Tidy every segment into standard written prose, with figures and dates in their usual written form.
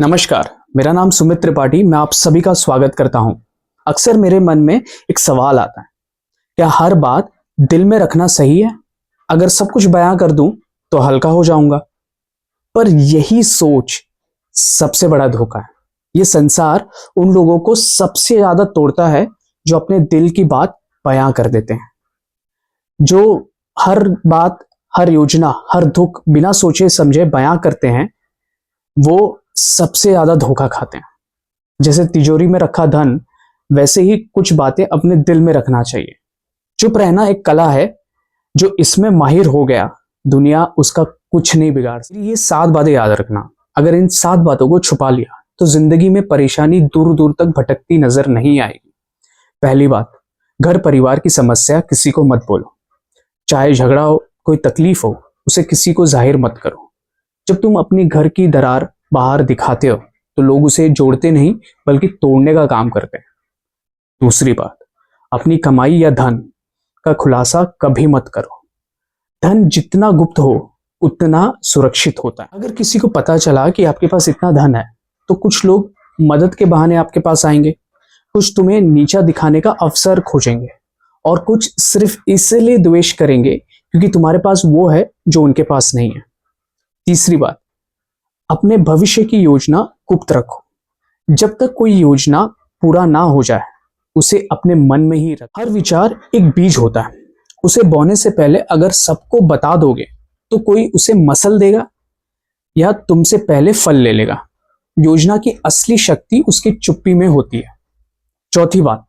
नमस्कार, मेरा नाम सुमित त्रिपाठी। मैं आप सभी का स्वागत करता हूं। अक्सर मेरे मन में एक सवाल आता है, क्या हर बात दिल में रखना सही है? अगर सब कुछ बयां कर दूं तो हल्का हो जाऊंगा। पर यही सोच सबसे बड़ा धोखा है। ये संसार उन लोगों को सबसे ज्यादा तोड़ता है जो अपने दिल की बात बयां कर देते हैं, जो हर बात, हर योजना, हर दुख बिना सोचे समझे बयां करते हैं। वो सबसे ज्यादा धोखा खाते हैं। जैसे तिजोरी में रखा धन, वैसे ही कुछ बातें अपने दिल में रखना चाहिए। चुप रहना एक कला है, जो इसमें माहिर हो गया, दुनिया उसका कुछ नहीं बिगाड़ सकती। ये 7 बातें याद रखना। अगर इन 7 बातों को छुपा लिया तो जिंदगी में परेशानी दूर दूर तक भटकती नजर नहीं आएगी। पहली बात, घर परिवार की समस्या किसी को मत बोलो। चाहे झगड़ा हो, कोई तकलीफ हो, उसे किसी को जाहिर मत करो। जब तुम अपनी घर की दरार बाहर दिखाते हो तो लोग उसे जोड़ते नहीं बल्कि तोड़ने का काम करते हैं। दूसरी बात, अपनी कमाई या धन का खुलासा कभी मत करो। धन जितना गुप्त हो उतना सुरक्षित होता है। अगर किसी को पता चला कि आपके पास इतना धन है तो कुछ लोग मदद के बहाने आपके पास आएंगे, कुछ तुम्हें नीचा दिखाने का अवसर खोजेंगे और कुछ सिर्फ इसलिए द्वेष करेंगे क्योंकि तुम्हारे पास वो है जो उनके पास नहीं है। तीसरी बात, अपने भविष्य की योजना गुप्त रखो। जब तक कोई योजना पूरा ना हो जाए उसे अपने मन में ही रखो। हर विचार एक बीज होता है, उसे बोने से पहले अगर सबको बता दोगे तो कोई उसे मसल देगा या तुमसे पहले फल ले लेगा। योजना की असली शक्ति उसकी चुप्पी में होती है। चौथी बात,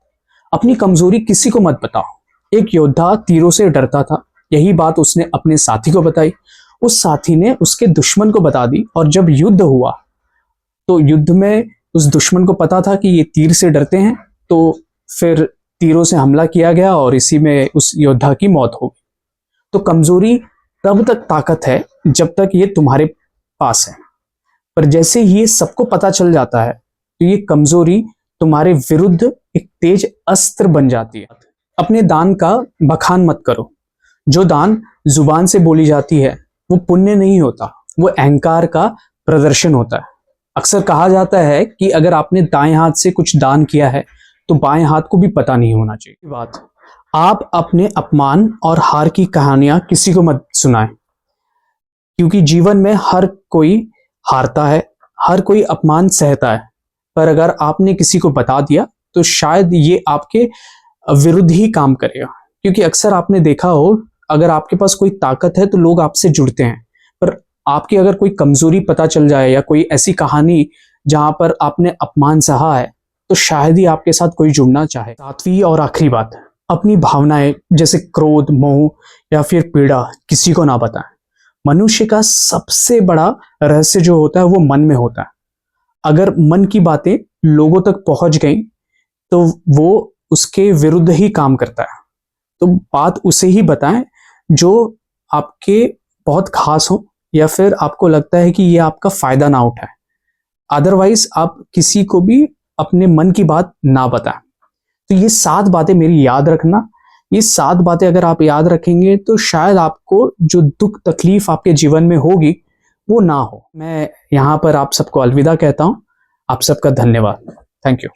अपनी कमजोरी किसी को मत बताओ। एक योद्धा तीरों से डरता था, यही बात उसने अपने साथी को बताई। उस साथी ने उसके दुश्मन को बता दी और जब युद्ध हुआ तो युद्ध में उस दुश्मन को पता था कि ये तीर से डरते हैं, तो फिर तीरों से हमला किया गया और इसी में उस योद्धा की मौत हो गई। तो कमजोरी तब तक ताकत है जब तक ये तुम्हारे पास है, पर जैसे ही ये सबको पता चल जाता है तो ये कमजोरी तुम्हारे विरुद्ध एक तेज अस्त्र बन जाती है। अपने दान का बखान मत करो। जो दान जुबान से बोली जाती है वो पुण्य नहीं होता, वो अहंकार का प्रदर्शन होता है। अक्सर कहा जाता है कि अगर आपने दाएं हाथ से कुछ दान किया है तो बाएं हाथ को भी पता नहीं होना चाहिए। बात, आप अपने अपमान और हार की कहानियां किसी को मत सुनाएं, क्योंकि जीवन में हर कोई हारता है, हर कोई अपमान सहता है। पर अगर आपने किसी को बता दिया तो शायद ये आपके विरुद्ध ही काम करेगा। क्योंकि अक्सर आपने देखा हो, अगर आपके पास कोई ताकत है तो लोग आपसे जुड़ते हैं, पर आपकी अगर कोई कमजोरी पता चल जाए या कोई ऐसी कहानी जहां पर आपने अपमान सहा है तो शायद ही आपके साथ कोई जुड़ना चाहे। 7वीं और आखिरी बात, अपनी भावनाएं जैसे क्रोध, मोह या फिर पीड़ा किसी को ना बताएं। मनुष्य का सबसे बड़ा रहस्य जो होता है वो मन में होता है। अगर मन की बातें लोगों तक पहुंच गई तो वो उसके विरुद्ध ही काम करता है। तो बात उसे ही बताएं जो आपके बहुत खास हो या फिर आपको लगता है कि ये आपका फायदा ना उठाए। अदरवाइज आप किसी को भी अपने मन की बात ना बताएं। तो ये 7 बातें मेरी याद रखना। ये 7 बातें अगर आप याद रखेंगे तो शायद आपको जो दुख तकलीफ आपके जीवन में होगी वो ना हो। मैं यहाँ पर आप सबको अलविदा कहता हूँ। आप सबका धन्यवाद। Thank you.